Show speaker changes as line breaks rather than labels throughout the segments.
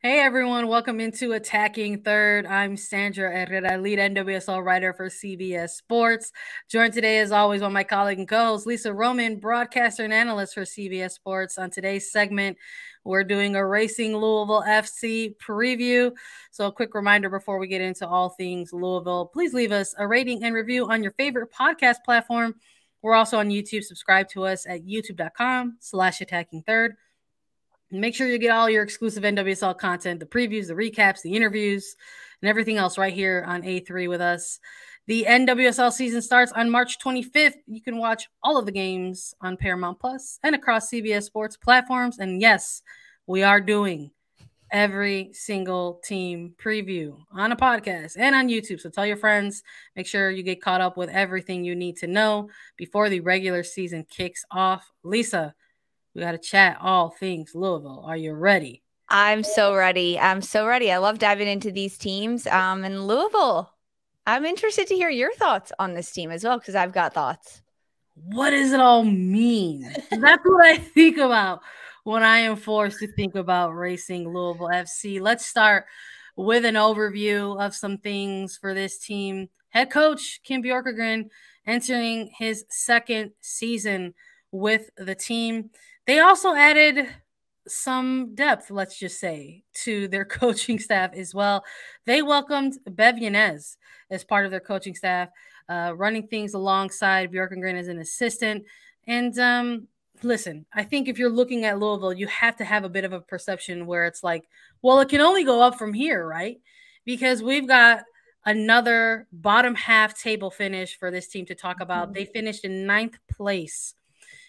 Hey everyone, welcome into Attacking Third. I'm Sandra Herrera, lead NWSL writer for CBS Sports. Joined today, as always, by my colleague and co-host Lisa Roman, broadcaster and analyst for CBS Sports. On today's segment, we're doing a Racing Louisville FC preview. So a quick reminder before we get into all things Louisville, please leave us a rating and review on your favorite podcast platform. We're also on YouTube. Subscribe to us at youtube.com/attacking3rd. Make sure you get all your exclusive NWSL content, the previews, the recaps, the interviews, and everything else right here on A3 with us. The NWSL season starts on March 25th. You can watch all of the games on Paramount Plus and across CBS Sports platforms. And yes, we are doing every single team preview on a podcast and on YouTube. So tell your friends, make sure you get caught up with everything you need to know before the regular season kicks off. Lisa, we got to chat all things Louisville. Are you ready?
I'm so ready. I love diving into these teams. And Louisville, I'm interested to hear your thoughts on this team as well, because I've got thoughts.
What does it all mean? That's what I think about when I am forced to think about Racing Louisville FC. Let's start with an overview of some things for this team. Head coach Kim Björkegren entering his second season with the team. They also added some depth, let's just say, to their coaching staff as well. They welcomed Bev Yanez as part of their coaching staff, running things alongside Björkegren as an assistant. And listen, I think if you're looking at Louisville, you have to have a bit of a perception where it's like, well, it can only go up from here, right? Because we've got another bottom half table finish for this team to talk about. They finished in 9th place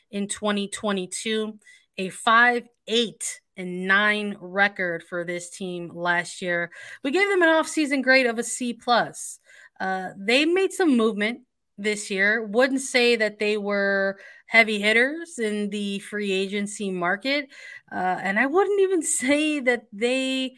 in 2022, a 5-8-9 record for this team last year. We gave them an offseason grade of a C+. They made some movement this year. Wouldn't say that they were heavy hitters in the free agency market. And I wouldn't even say that they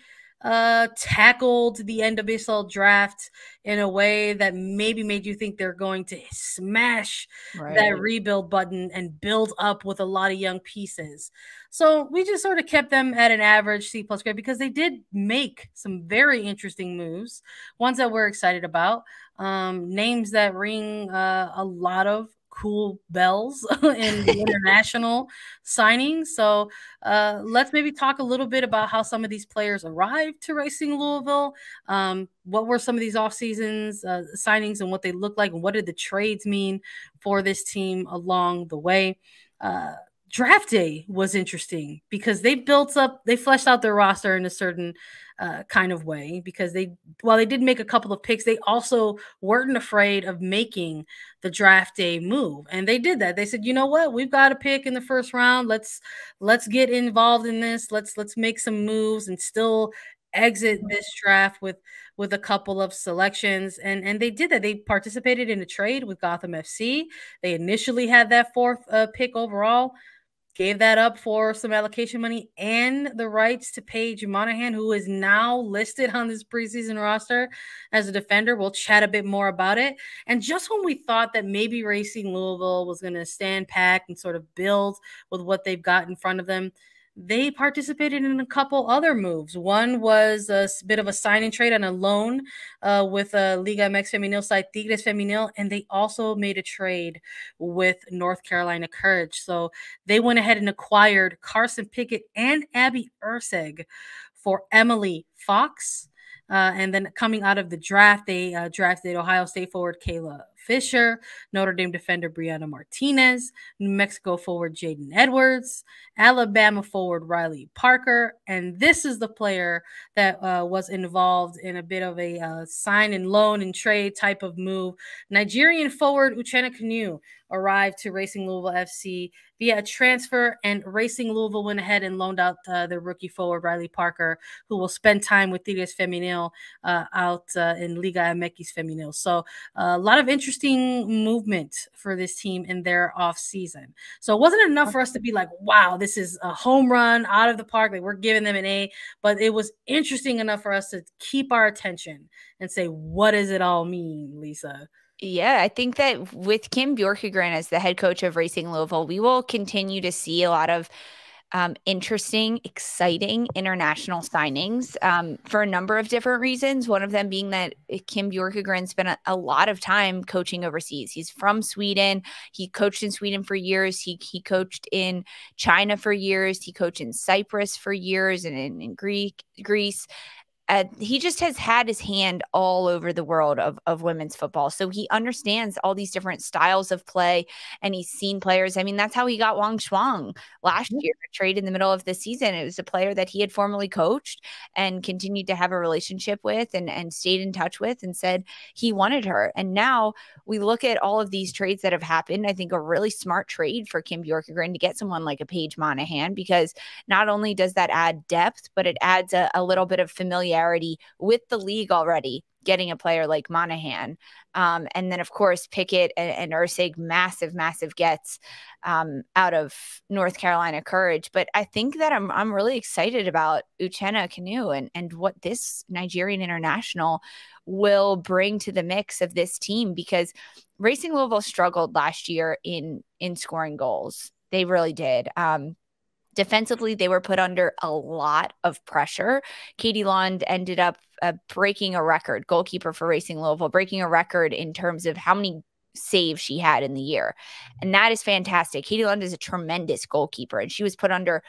tackled the NWSL draft in a way that maybe made you think they're going to smash that rebuild button and build up with a lot of young pieces. So we just sort of kept them at an average C+ grade because they did make some very interesting moves, ones that we're excited about, names that ring a lot of cool bells in the international signings. So let's maybe talk a little bit about how some of these players arrived to Racing Louisville. What were some of these off seasons signings and what they look like, and what did the trades mean for this team along the way? Draft day was interesting because they fleshed out their roster in a certain kind of way, because while they did make a couple of picks, they also weren't afraid of making the draft day move. And they did that. They said, you know what, we've got a pick in the first round. Let's get involved in this. Let's make some moves and still exit this draft with a couple of selections. And they did that. They participated in a trade with Gotham FC. They initially had that 4th pick overall, gave that up for some allocation money and the rights to Paige Monahan, who is now listed on this preseason roster as a defender. We'll chat a bit more about it. And just when we thought that maybe Racing Louisville was going to stand pat and sort of build with what they've got in front of them, they participated in a couple other moves. One was a bit of a sign and trade on a loan with Liga MX Femenil side Tigres Femenil, and they also made a trade with North Carolina Courage. So they went ahead and acquired Carson Pickett and Abby Urseg for Emily Fox. And then coming out of the draft, they drafted Ohio State forward Kayla Fisher, Notre Dame defender Brianna Martinez, New Mexico forward Jaden Edwards, Alabama forward Riley Parker. And this is the player that was involved in a bit of a sign and loan and trade type of move. Nigerian forward Uchenna Kanu arrived to Racing Louisville FC via a transfer, and Racing Louisville went ahead and loaned out their rookie forward Riley Parker, who will spend time with Tigres Femenil out in Liga MX Femenil. So a lot of interesting movement for this team in their off season. So it wasn't enough for us to be like, wow, this is a home run out of the park. Like, we're giving them an A, but it was interesting enough for us to keep our attention and say, what does it all mean, Lisa?
Yeah, I think that with Kim Björkegren as the head coach of Racing Louisville, we will continue to see a lot of interesting, exciting international signings for a number of different reasons. One of them being that Kim Björkegren spent a lot of time coaching overseas. He's from Sweden. He coached in Sweden for years. He coached in China for years. He coached in Cyprus for years and in Greece. He just has had his hand all over the world of women's football. So he understands all these different styles of play, and he's seen players. I mean, that's how he got Wang Shuang last year, a trade in the middle of the season. It was a player that he had formerly coached and continued to have a relationship with and stayed in touch with, and said he wanted her. And now we look at all of these trades that have happened. I think a really smart trade for Kim Björkegren to get someone like a Paige Monahan, because not only does that add depth, but it adds a little bit of familiarity with the league already, getting a player like Monahan. And then, of course, Pickett and Ursig, massive gets out of North Carolina Courage. But I think that I'm really excited about Uchenna Kanu and what this Nigerian international will bring to the mix of this team, because Racing Louisville struggled last year in scoring goals. They really did. Defensively, they were put under a lot of pressure. Katie Lund ended up breaking a record, goalkeeper for Racing Louisville, breaking a record in terms of how many saves she had in the year. And that is fantastic. Katie Lund is a tremendous goalkeeper, and she was put under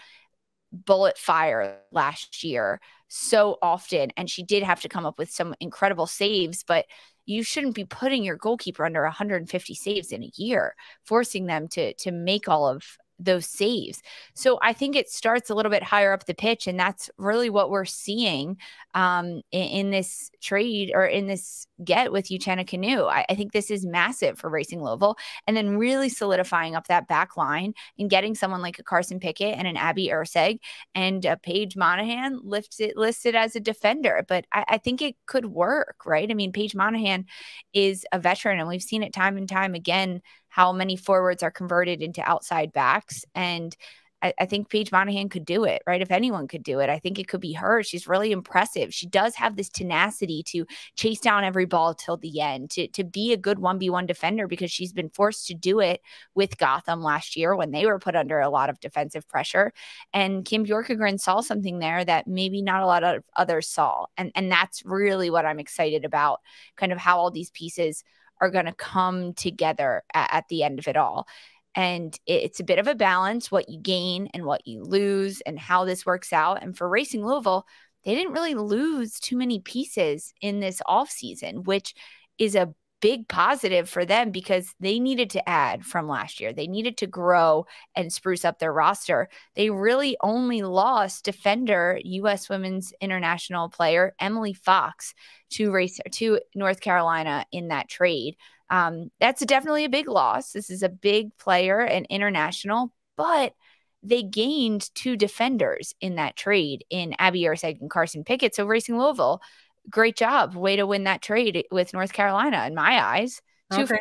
bullet fire last year so often. And she did have to come up with some incredible saves, but you shouldn't be putting your goalkeeper under 150 saves in a year, forcing them to make all of those saves. So I think it starts a little bit higher up the pitch, and that's really what we're seeing in this trade, or in this get with Uchenna Kanu. I think this is massive for Racing Louisville, and then really solidifying up that back line and getting someone like a Carson Pickett and an Abby Ursig and a Paige Monahan listed as a defender. But I think it could work, right? I mean, Paige Monahan is a veteran, and we've seen it time and time again how many forwards are converted into outside backs. And I think Paige Monahan could do it, right? If anyone could do it, I think it could be her. She's really impressive. She does have this tenacity to chase down every ball till the end, to be a good 1v1 defender, because she's been forced to do it with Gotham last year when they were put under a lot of defensive pressure. And Kim Björkegren saw something there that maybe not a lot of others saw. And that's really what I'm excited about, kind of how all these pieces are going to come together at the end of it all. And it's a bit of a balance, what you gain and what you lose, and how this works out. And for Racing Louisville, they didn't really lose too many pieces in this offseason, which is a big positive for them, because they needed to add from last year. They needed to grow and spruce up their roster. They really only lost defender, U.S. women's international player Emily Fox to North Carolina in that trade. That's definitely a big loss. This is a big player and international, but they gained two defenders in that trade in Abby Ursig and Carson Pickett. So Racing Louisville, great job. Way to win that trade with North Carolina, in my eyes.
Okay.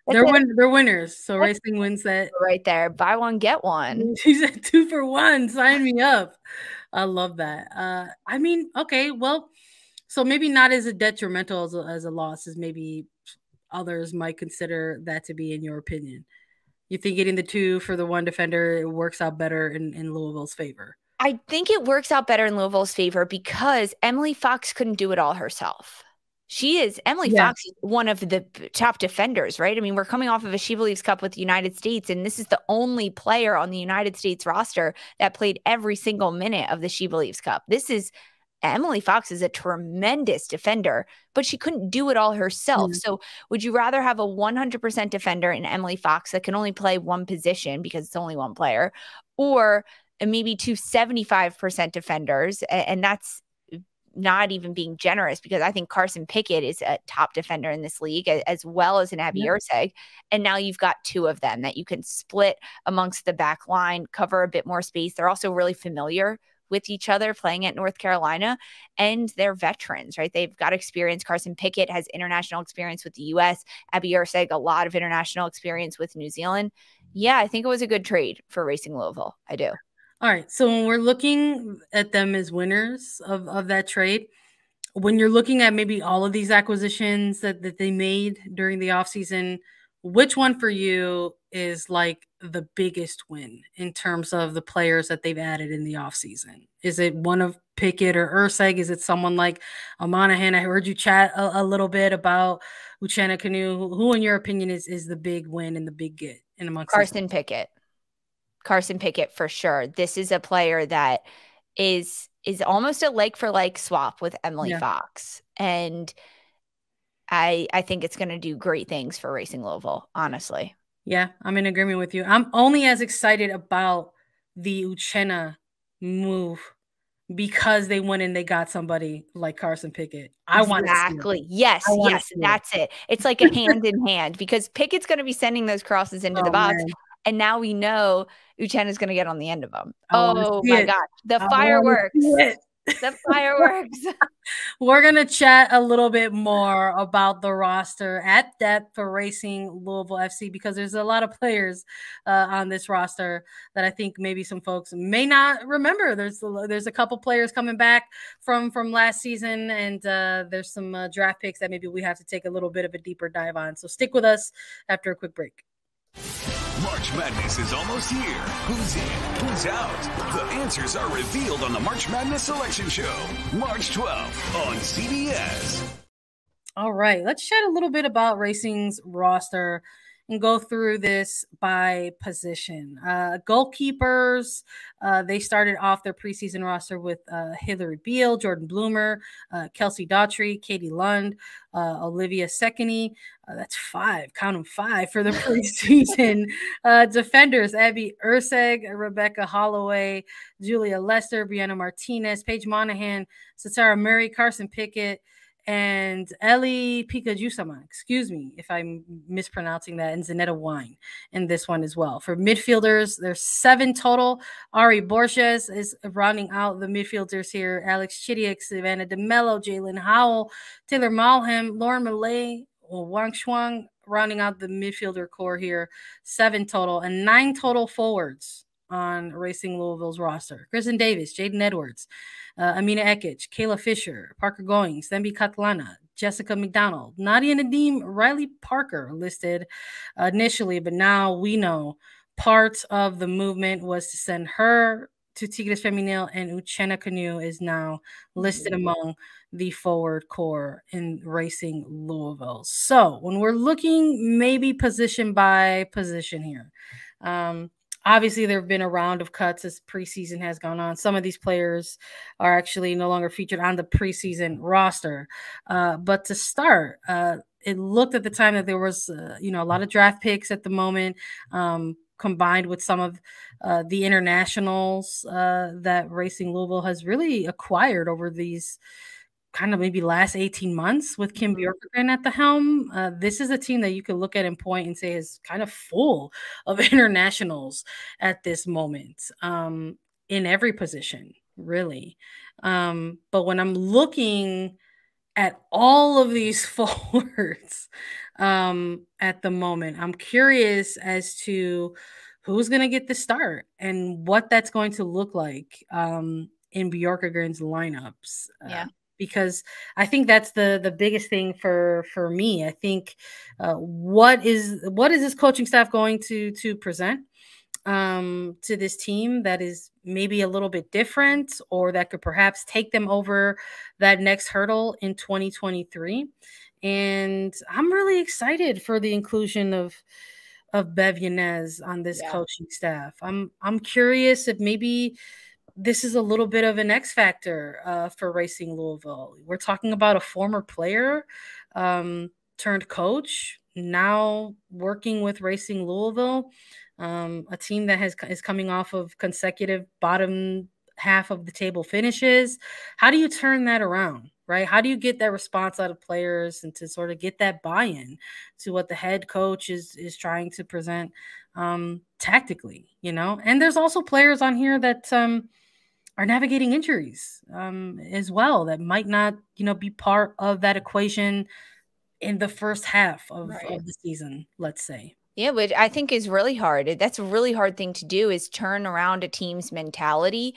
They're winners. So Racing wins that
right there. Buy one, get one.
She said 2 for 1. Sign me up. I love that. I mean, okay, well, so maybe not as a detrimental as a loss as maybe others might consider that to be, in your opinion. You think getting the 2 for the 1 defender, it works out better in Louisville's favor?
I think it works out better in Louisville's favor because Emily Fox couldn't do it all herself. Emily Fox is one of the top defenders, right? I mean, we're coming off of a She Believes Cup with the United States, and this is the only player on the United States roster that played every single minute of the She Believes Cup. Emily Fox is a tremendous defender, but she couldn't do it all herself. So would you rather have a 100% defender in Emily Fox that can only play one position because it's only one player, or maybe 2 75% defenders? And that's not even being generous, because I think Carson Pickett is a top defender in this league, as well as an Abby Ursig. And now you've got 2 of them that you can split amongst the back line, cover a bit more space. They're also really familiar with each other playing at North Carolina, and they're veterans, right? They've got experience. Carson Pickett has international experience with the U.S. Abby Ursig, a lot of international experience with New Zealand. Yeah, I think it was a good trade for Racing Louisville. I do.
All right. So when we're looking at them as winners of that trade, when you're looking at maybe all of these acquisitions that they made during the offseason which one for you is like the biggest win in terms of the players that they've added in the offseason? Is it one of Pickett or Urseg? Is it someone like a Monahan? I heard you chat a little bit about Uchenna Canoe. Who, in your opinion, is the big win and the big get in amongst
Carson Pickett. Carson Pickett for sure. This is a player that is almost a like for like swap with Emily Fox. And I think it's going to do great things for Racing Louisville, honestly.
Yeah, I'm in agreement with you. I'm only as excited about the Uchenna move because they went and they got somebody like Carson Pickett. I want to see it.
Yes, that's it. It's like a hand in hand because Pickett's going to be sending those crosses into the box. Man. And now we know Uchenna is going to get on the end of them. Oh my gosh. The fireworks. The fireworks.
We're going to chat a little bit more about the roster at depth for Racing Louisville FC because there's a lot of players on this roster that I think maybe some folks may not remember. There's a couple players coming back from last season, and there's some draft picks that maybe we have to take a little bit of a deeper dive on. So stick with us after a quick break.
March Madness is almost here. Who's in? Who's out? The answers are revealed on the March Madness Selection Show, March 12th on CBS.
All right, let's chat a little bit about Racing's roster and go through this by position. Goalkeepers, they started off their preseason roster with Hillary Beale, Jordan Bloomer, Kelsey Daughtry, Katie Lund, Olivia Sekeny. That's 5. Count them 5 for the preseason. Defenders, Abby Urseg, Rebecca Holloway, Julia Lester, Brianna Martinez, Paige Monahan, Satara Murray, Carson Pickett, and Ellie Pikajusama, excuse me if I'm mispronouncing that, and Zanetta Wine in this one as well. For midfielders, there's 7 total. Ari Borges is rounding out the midfielders here. Alex Chidiak, Savannah DeMello, Jalen Howell, Taylor Malham, Lauren Millay, Wang Shuang, rounding out the midfielder core here. 7 total and 9 total forwards on Racing Louisville's roster. Kristen Davis, Jaden Edwards, Amina Ekic, Kayla Fisher, Parker Goings, Thembi Katlana, Jessica McDonald, Nadia Nadim, Riley Parker listed initially, but now we know part of the movement was to send her to Tigres Femenil, and Uchenna Canoe is now listed among the forward core in Racing Louisville. So when we're looking maybe position by position here, obviously, there have been a round of cuts as preseason has gone on. Some of these players are actually no longer featured on the preseason roster. But to start, it looked at the time that there was, a lot of draft picks at the moment, combined with some of the internationals that Racing Louisville has really acquired over these kind of maybe last 18 months with Kim Björkegren at the helm. This is a team that you could look at and point and say is kind of full of internationals at this moment, in every position, really. But when I'm looking at all of these forwards at the moment, I'm curious as to who's going to get the start and what that's going to look like in Björkegren's lineups. Because I think that's the biggest thing for me. I think what is this coaching staff going to present to this team that is maybe a little bit different, or that could perhaps take them over that next hurdle in 2023. And I'm really excited for the inclusion of Bev Yanez on this coaching staff. I'm curious if maybe this is a little bit of an X factor for Racing Louisville. We're talking about a former player turned coach, now working with Racing Louisville, a team that is coming off of consecutive bottom half of the table finishes. How do you turn that around, right? How do you get that response out of players and to sort of get that buy-in to what the head coach is trying to present tactically, And there's also players on here that are navigating injuries as well that might not, be part of that equation in the first half of the season, let's say.
Yeah, which I think is really hard. That's a really hard thing to do, is turn around a team's mentality.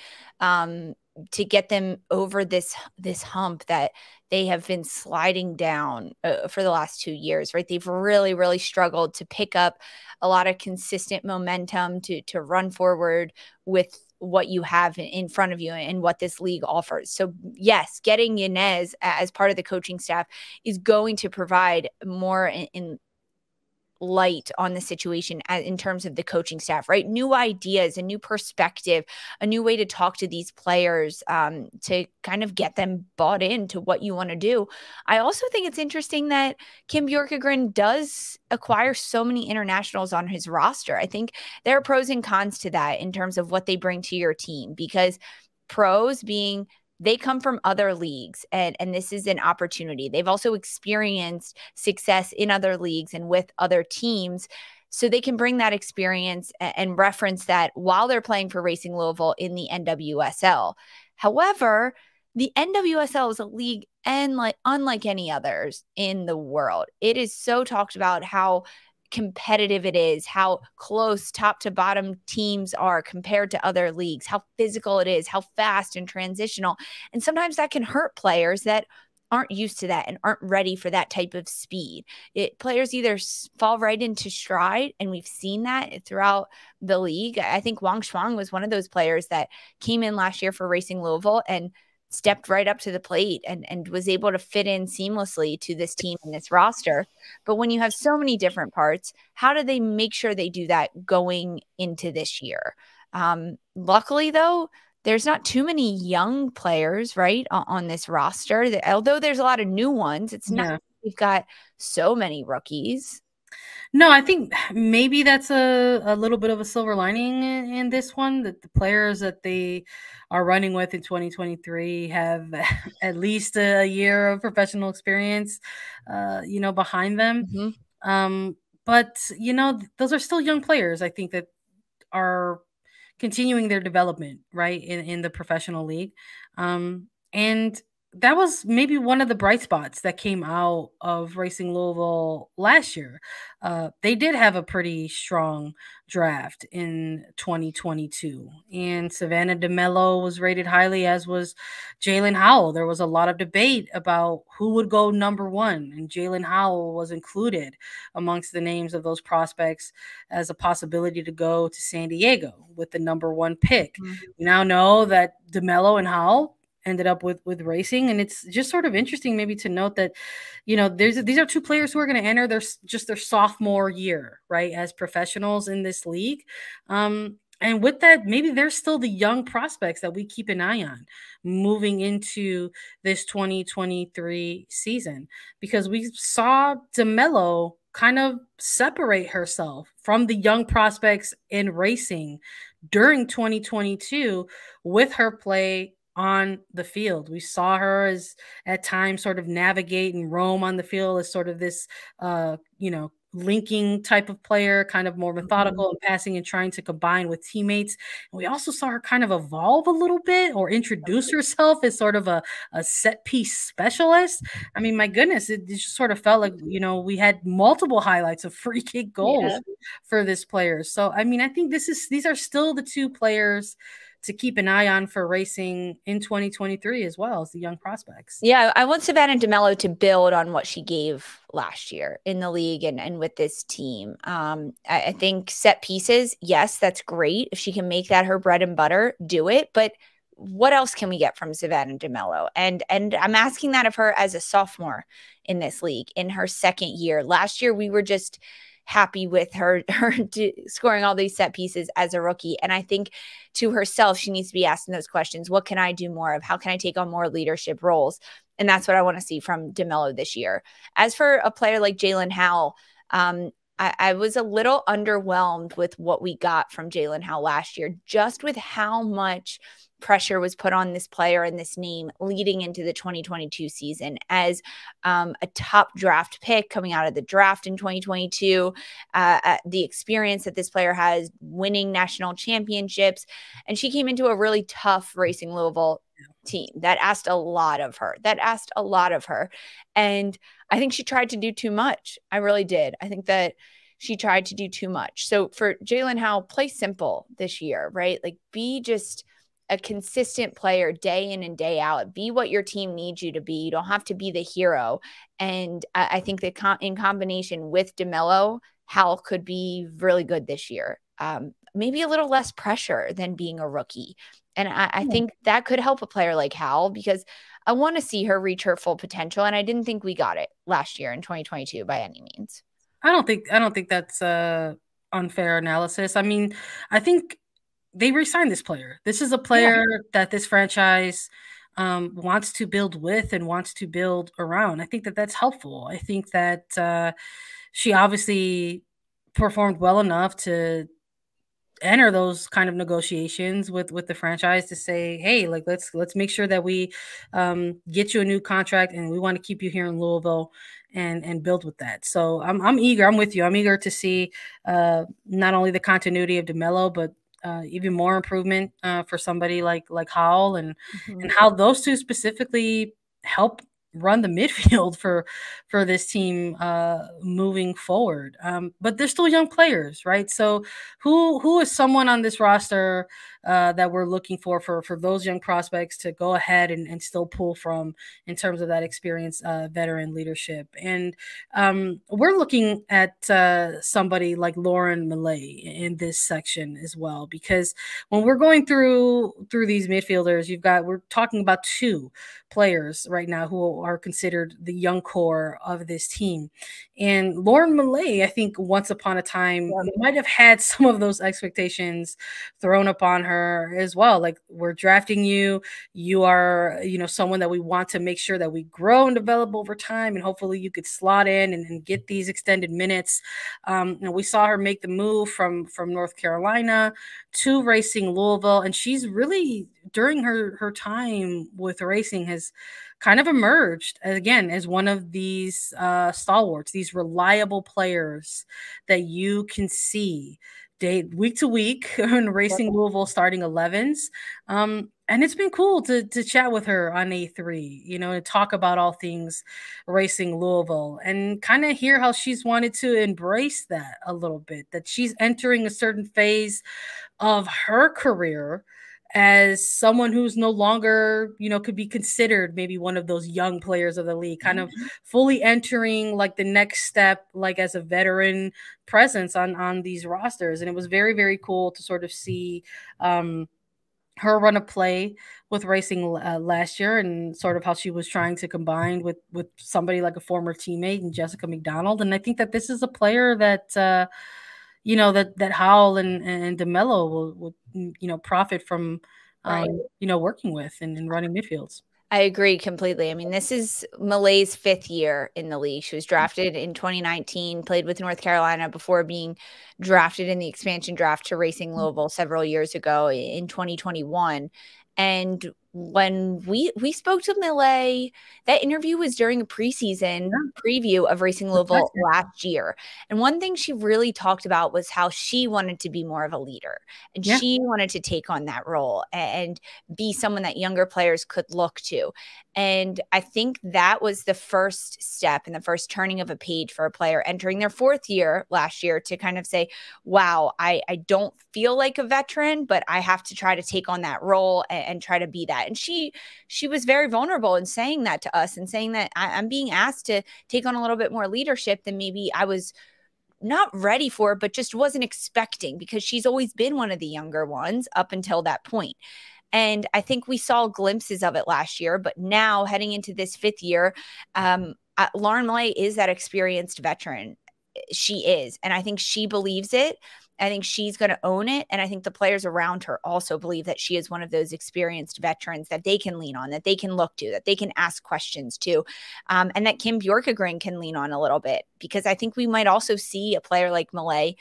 to get them over this hump that they have been sliding down for the last 2 years, right? They've really, really struggled to pick up a lot of consistent momentum to run forward with what you have in front of you and what this league offers. So yes, getting Yanez as part of the coaching staff is going to provide more in light on the situation in terms of the coaching staff, right? New ideas, a new perspective, a new way to talk to these players to kind of get them bought into what you want to do. I also think it's interesting that Kim Björkegren does acquire so many internationals on his roster. I think there are pros and cons to that in terms of what they bring to your team, because pros being they come from other leagues, and this is an opportunity. They've also experienced success in other leagues and with other teams, so they can bring that experience and reference that while they're playing for Racing Louisville in the NWSL. However, the NWSL is a league unlike any others in the world. It is so talked about how competitive it is, how close top to bottom teams are compared to other leagues, how physical it is, how fast and transitional. And sometimes that can hurt players that aren't used to that and aren't ready for that type of speed. Players either fall right into stride, and we've seen that throughout the league. I think Wang Shuang was one of those players that came in last year for Racing Louisville and stepped right up to the plate and was able to fit in seamlessly to this team and this roster. But when you have so many different parts, how do they make sure they do that going into this year? Luckily, though, there's not too many young players, right, on this roster. Although there's a lot of new ones, it's not like we've got so many rookies.
No, I think maybe that's a little bit of a silver lining in this one, that the players that they are running with in 2023 have at least a year of professional experience, behind them.
Mm-hmm.
But, those are still young players, I think, that are continuing their development, right, in the professional league. And that was maybe one of the bright spots that came out of Racing Louisville last year. They did have a pretty strong draft in 2022, and Savannah DeMello was rated highly, as was Jalen Howell. There was a lot of debate about who would go number one, and Jalen Howell was included amongst the names of those prospects as a possibility to go to San Diego with the number one pick.
Mm-hmm.
We now know that DeMello and Howell ended up with Racing, and it's just sort of interesting maybe to note that these are two players who are going to enter their sophomore year, right, as professionals in this league, and with that, maybe there's still the young prospects that we keep an eye on moving into this 2023 season, because we saw DeMello kind of separate herself from the young prospects in Racing during 2022 with her play on the field. We saw her as at times sort of navigate and roam on the field as sort of this, linking type of player, kind of more methodical and passing and trying to combine with teammates. And we also saw her kind of evolve a little bit, or introduce herself as sort of a set piece specialist. I mean, my goodness, it just sort of felt like, we had multiple highlights of free kick goals for this player. So, I mean, I think these are still the two players to keep an eye on for Racing in 2023, as well as the young prospects.
Yeah, I want Savannah DeMello to build on what she gave last year in the league and with this team. I think set pieces, yes, that's great. If she can make that her bread and butter, do it. But what else can we get from Savannah DeMello? And I'm asking that of her as a sophomore in this league, in her second year. Last year, we were just happy with her scoring all these set pieces as a rookie. And I think to herself, she needs to be asking those questions. What can I do more of? How can I take on more leadership roles? And that's what I want to see from DeMello this year. As for a player like Jalen Howell, I was a little underwhelmed with what we got from Jalen Howell last year, just with how much pressure was put on this player and this name leading into the 2022 season as a top draft pick coming out of the draft in 2022, the experience that this player has winning national championships. And she came into a really tough Racing Louisville team that asked a lot of her, And I think she tried to do too much. I really did. I think that she tried to do too much. So for Jalen Howell, play simple this year, right? Like, be just a consistent player day in and day out. Be what your team needs you to be. You don't have to be the hero. And I think that in combination with DeMello, Hal could be really good this year. Maybe a little less pressure than being a rookie. And I think that could help a player like Hal, because I want to see her reach her full potential. And I didn't think we got it last year in 2022 by any means.
I don't think that's unfair analysis. I mean, I think they re-signed this player. This is a player that this franchise wants to build with and wants to build around. I think that that's helpful. I think that she obviously performed well enough to enter those kind of negotiations with the franchise to say, hey, like let's make sure that we get you a new contract, and we want to keep you here in Louisville and build with that. So I'm eager. I'm with you. I'm eager to see not only the continuity of DeMello, but even more improvement for somebody like Howell and how those two specifically help run the midfield for this team moving forward. But they're still young players, right? So who is someone on this roster that we're looking for those young prospects to go ahead and still pull from in terms of that experience, veteran leadership? And we're looking at somebody like Lauren Millay in this section as well, because when we're going through these midfielders, we're talking about two players right now who are considered the young core of this team. And Lauren Millay, I think once upon a time might have had some of those expectations thrown upon her as well. Like, we're drafting you. You are, someone that we want to make sure that we grow and develop over time. And hopefully you could slot in and get these extended minutes. We saw her make the move from North Carolina to Racing Louisville. And she's really, during her time with Racing, has kind of emerged again as one of these stalwarts, these reliable players that you can see week to week in Racing Louisville starting 11s. And it's been cool to chat with her on A3, to talk about all things Racing Louisville and kind of hear how she's wanted to embrace that a little bit, that she's entering a certain phase of her career as someone who's no longer, could be considered maybe one of those young players of the league, kind of fully entering like the next step, like as a veteran presence on these rosters. And it was very, very cool to sort of see her run a play with Racing last year, and sort of how she was trying to combine with somebody like a former teammate and Jessica McDonald. And I think that this is a player that, that Howell and DeMello will profit from, working with and running midfields.
I agree completely. I mean, this is Millay's 5th year in the league. She was drafted in 2019, played with North Carolina before being drafted in the expansion draft to Racing Louisville several years ago in 2021. And when we spoke to Millay, that interview was during a preseason preview of Racing Louisville last year. And one thing she really talked about was how she wanted to be more of a leader, and she wanted to take on that role and be someone that younger players could look to. And I think that was the first step and the first turning of a page for a player entering their 4th year last year to kind of say, wow, I don't feel like a veteran, but I have to try to take on that role and try to be that. And she was very vulnerable in saying that to us and saying that I'm being asked to take on a little bit more leadership than maybe I was not ready for, but just wasn't expecting, because she's always been one of the younger ones up until that point. And I think we saw glimpses of it last year, but now heading into this 5th year, Lauren Millay is that experienced veteran. She is. And I think she believes it. I think she's going to own it. And I think the players around her also believe that she is one of those experienced veterans that they can lean on, that they can look to, that they can ask questions to, and that Kim Björkegren can lean on a little bit, because I think we might also see a player like Millay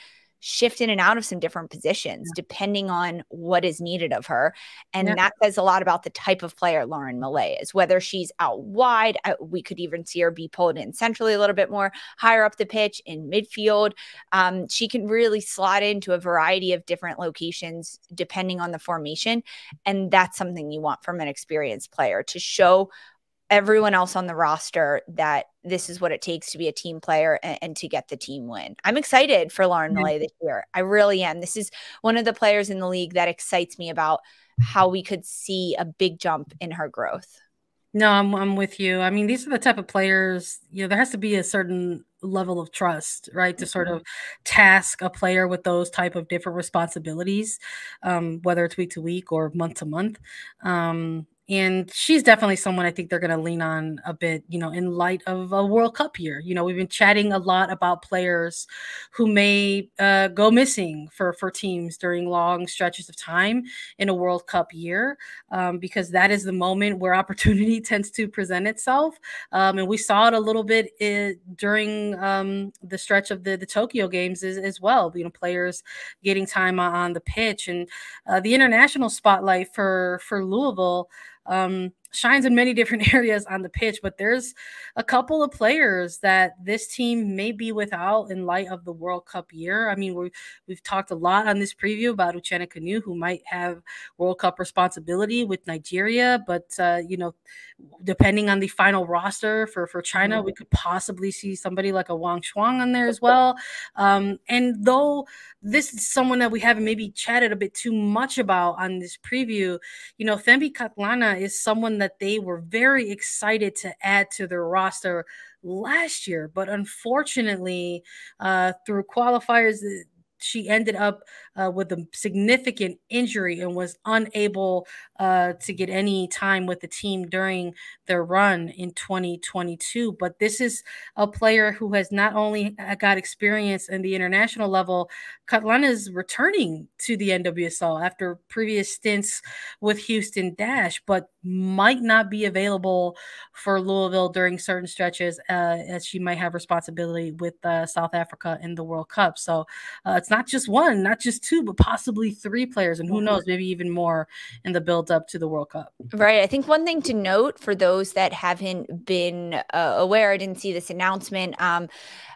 shift in and out of some different positions depending on what is needed of her. And that says a lot about the type of player Lauren Millay is, whether she's out wide. We could even see her be pulled in centrally a little bit more, higher up the pitch in midfield. She can really slot into a variety of different locations depending on the formation. And that's something you want from an experienced player, to show everyone else on the roster that this is what it takes to be a team player and to get the team win. I'm excited for Lauren Millay this year. I really am. This is one of the players in the league that excites me about how we could see a big jump in her growth.
No, I'm with you. I mean, these are the type of players, there has to be a certain level of trust, right? To sort of task a player with those type of different responsibilities, whether it's week to week or month to month. And she's definitely someone I think they're going to lean on a bit, in light of a World Cup year. We've been chatting a lot about players who may go missing for teams during long stretches of time in a World Cup year, because that is the moment where opportunity tends to present itself. And we saw it a little bit during the stretch of the Tokyo games as well. Players getting time on the pitch, and the international spotlight for Louisville shines in many different areas on the pitch, but there's a couple of players that this team may be without in light of the World Cup year. I mean, we've talked a lot on this preview about Uchenna Kanu, who might have World Cup responsibility with Nigeria, but depending on the final roster for China, we could possibly see somebody like a Wang Shuang on there as well. And though this is someone that we haven't maybe chatted a bit too much about on this preview, Thembi Katlana is someone that they were very excited to add to their roster last year, but unfortunately, through qualifiers, she ended up with a significant injury and was unable to get any time with the team during their run in 2022. But this is a player who has not only got experience in the international level. Katlana is returning to the NWSL after previous stints with Houston Dash, but might not be available for Louisville during certain stretches, as she might have responsibility with South Africa in the World Cup. So it's not just one, not just two, but possibly three players, and who knows, maybe even more in the build up to the World Cup.
Right. I think one thing to note for those that haven't been aware, I didn't see this announcement.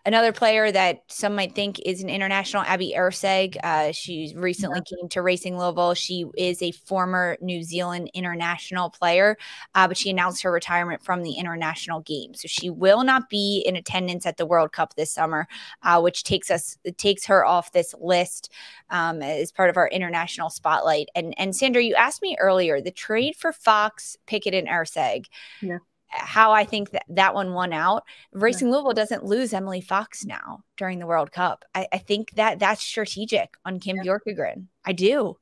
Another player that some might think is an international, Abby Erseg. She recently came to Racing Louisville. She is a former New Zealand international player, but she announced her retirement from the international game. So she will not be in attendance at the World Cup this summer, which takes her off this list as part of our international spotlight. And Sandra, you asked me earlier, the trade for Fox, Pickett, and Erseg. Yeah. How I think that one won out. Racing Louisville doesn't lose Emily Fox now during the World Cup. I think that's strategic on Kim Björkegren. I do.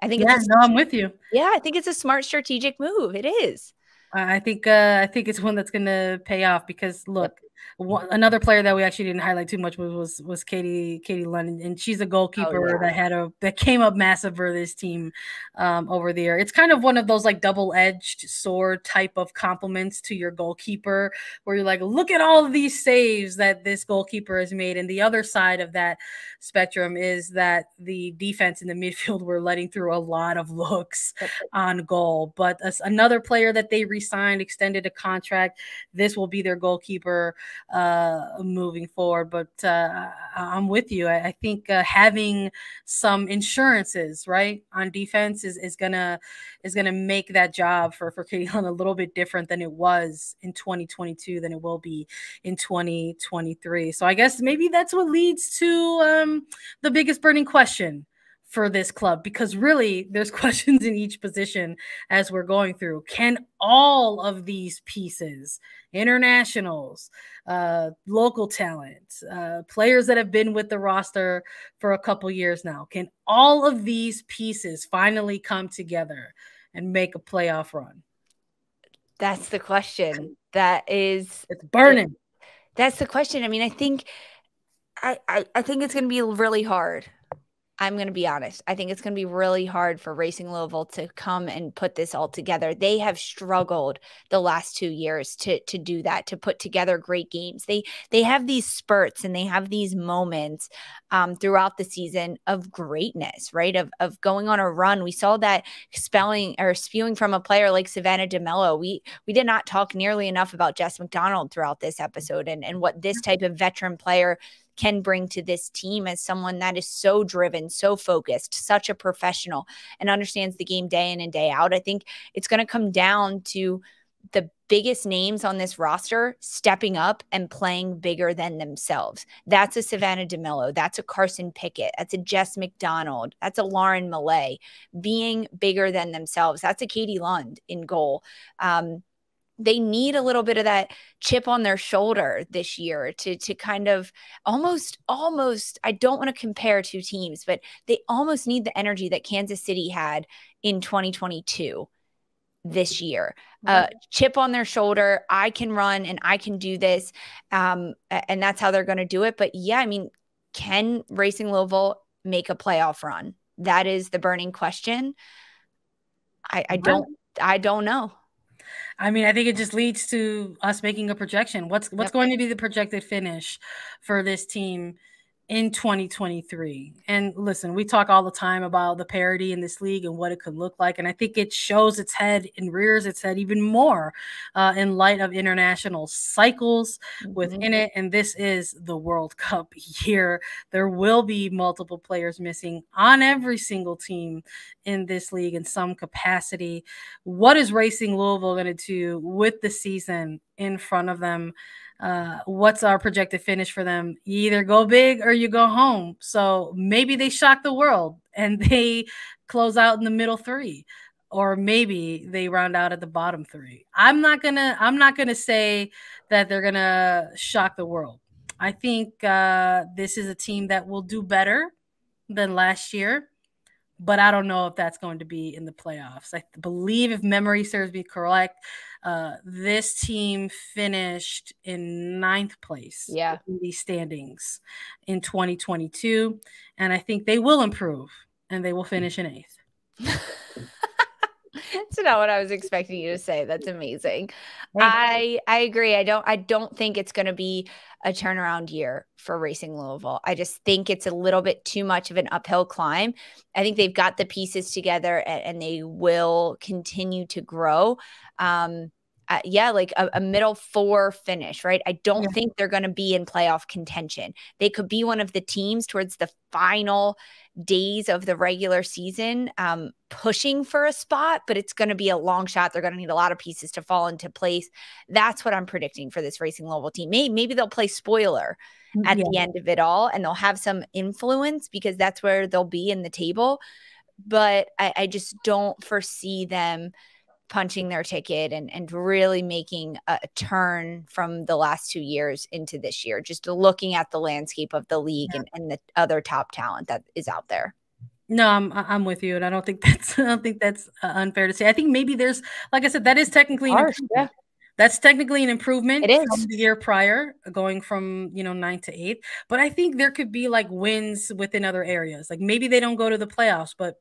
I think
I'm with you.
Yeah, I think it's a smart strategic move. It is.
I think it's one that's going to pay off because look, another player that we actually didn't highlight too much was Katie London, and she's a goalkeeper that came up massive for this team over there. It's kind of one of those like double-edged sword type of compliments to your goalkeeper, where you're like, look at all of these saves that this goalkeeper has made, and the other side of that spectrum is that the defense in the midfield were letting through a lot of looks on goal. But another player that they re-signed, extended a contract. This will be their goalkeeper moving forward. But I'm with you. I think having some insurances right on defense is gonna make that job for Caitlin a little bit different than it was in 2022 than it will be in 2023. So I guess maybe that's what leads to the biggest burning question for this club, because really there's questions in each position as we're going through. Can all of these pieces, internationals, local talent, players that have been with the roster for a couple years now, can all of these pieces finally come together and make a playoff run?
That's the question.
It's burning.
That's the question. I mean, I think it's going to be really hard. I'm going to be honest. I think it's going to be really hard for Racing Louisville to come and put this all together. They have struggled the last 2 years to do that, to put together great games. They have these spurts and they have these moments throughout the season of greatness, right? Of going on a run. We saw that spewing from a player like Savannah DeMello. We did not talk nearly enough about Jess McDonald throughout this episode and what this type of veteran player can bring to this team as someone that is so driven, so focused, such a professional, and understands the game day in and day out. I think it's going to come down to the biggest names on this roster stepping up and playing bigger than themselves. That's a Savannah DeMello. That's a Carson Pickett. That's a Jess McDonald. That's a Lauren Millay being bigger than themselves. That's a Katie Lund in goal. They need a little bit of that chip on their shoulder this year to kind of almost, I don't want to compare two teams, but they almost need the energy that Kansas City had in 2022 this year. Chip on their shoulder. I can run and I can do this. And that's how they're going to do it. But yeah, I mean, can Racing Louisville make a playoff run? That is the burning question. I don't know.
I mean, I think it just leads to us making a projection. What's going to be the projected finish for this team in 2023? And listen, we talk all the time about the parity in this league and what it could look like. And I think it shows its head and rears its head even more in light of international cycles within it. And this is the World Cup year. There will be multiple players missing on every single team in this league in some capacity. What is Racing Louisville going to do with the season in front of them? What's our projected finish for them? You either go big or you go home. So maybe they shock the world and they close out in the middle three, or maybe they round out at the bottom three. I'm not gonna say that they're gonna shock the world. I think this is a team that will do better than last year, but I don't know if that's going to be in the playoffs. I believe, if memory serves me correct, this team finished in 9th place in these standings in 2022. And I think they will improve and they will finish in 8th.
That's not what I was expecting you to say. That's amazing. I agree. I don't think it's going to be a turnaround year for Racing Louisville. I just think it's a little bit too much of an uphill climb. I think they've got the pieces together and they will continue to grow. Like a middle 4 finish, right? I don't think they're going to be in playoff contention. They could be one of the teams towards the final days of the regular season, pushing for a spot, but it's going to be a long shot. They're going to need a lot of pieces to fall into place. That's what I'm predicting for this Racing Louisville team. Maybe they'll play spoiler at the end of it all, and they'll have some influence because that's where they'll be in the table. But I just don't foresee them punching their ticket and really making a turn from the last 2 years into this year, just looking at the landscape of the league and the other top talent that is out there.
No, I'm with you. And I don't think that's unfair to say. I think maybe there's, like I said, that is technically an improvement. That's technically an improvement from the year prior, going from 9th to 8th. But I think there could be like wins within other areas. Like maybe they don't go to the playoffs, but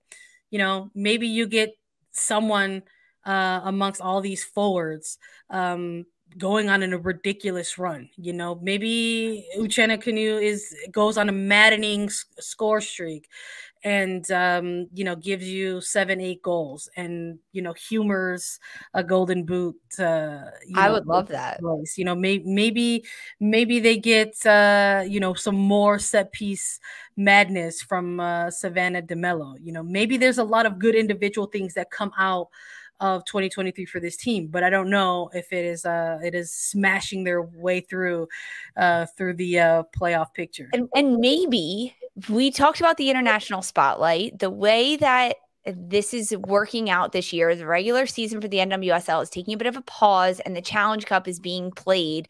maybe you get someone amongst all these forwards going on in a ridiculous run. Maybe Uchenna Kanu goes on a maddening score streak and gives you 7-8 goals and humors a golden boot.
I would love that.
Maybe they get some more set piece madness from Savannah DeMello. Maybe there's a lot of good individual things that come out of 2023 for this team, but I don't know if it is smashing their way through the playoff picture.
And maybe we talked about the international spotlight. The way that this is working out this year, the regular season for the NWSL is taking a bit of a pause, and the Challenge Cup is being played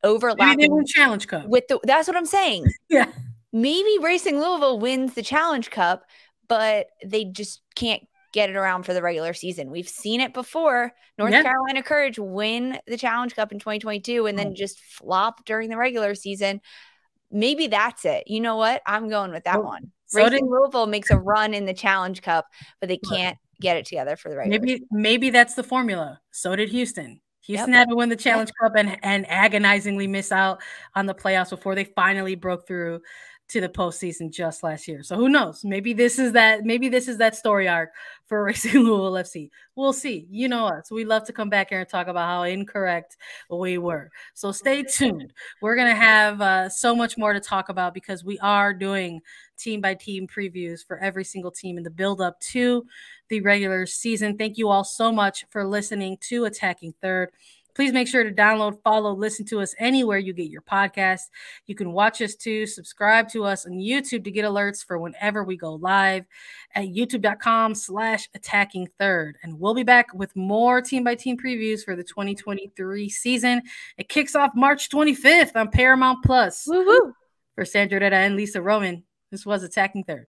overlapping
Challenge Cup
with that's what I'm saying.
Yeah,
maybe Racing Louisville wins the Challenge Cup, but they just can't get it around for the regular season. We've seen it before. North Carolina Courage win the Challenge Cup in 2022 and then just flop during the regular season. Maybe that's it. You know what? I'm going with that one. Racing Louisville makes a run in the Challenge Cup, but they can't get it together for the regular season.
Maybe that's the formula. So did Houston. Houston had to win the Challenge Cup and agonizingly miss out on the playoffs before they finally broke through to the postseason just last year. So who knows? Maybe this is that story arc for Racing Louisville FC. We'll see. You know us. We love to come back here and talk about how incorrect we were. So stay tuned. We're going to have so much more to talk about because we are doing team by team previews for every single team in the build up to the regular season. Thank you all so much for listening to Attacking Third. Please make sure to download, follow, listen to us anywhere you get your podcast. You can watch us too. Subscribe to us on YouTube to get alerts for whenever we go live at youtube.com/attackingthird. And we'll be back with more team-by-team previews for the 2023 season. It kicks off March 25th on Paramount+.
Woo-hoo.
For Sandra Herrera and Lisa Roman, this was Attacking Third.